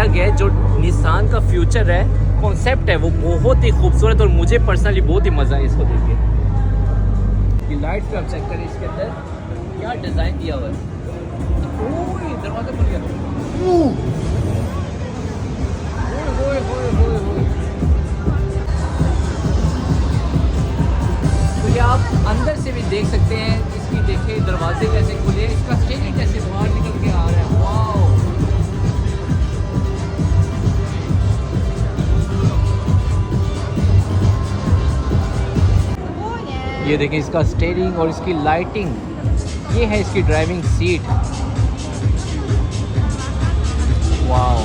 किया गया है। जो निसान का फ्यूचर है, कॉन्सेप्ट है, वो बहुत ही खूबसूरत और मुझे पर्सनली बहुत ही मज़ा है इसको देख के। ये लाइट पे आप चेक करें, इसके अंदर क्या डिज़ाइन दिया हुआ है। ओह दरवाजा खुल गया। ओए ओए ओए ओए। तो ये आप अंदर से भी देख सकते हैं, इसकी देखिए दरवाजे कैसे खुले, इसका स्टेरिंग कैसे बाहर निकल के आ रहा है। वाओ, ये देखिए इसका स्टेरिंग और इसकी लाइटिंग, ये है इसकी ड्राइविंग सीट। वाओ।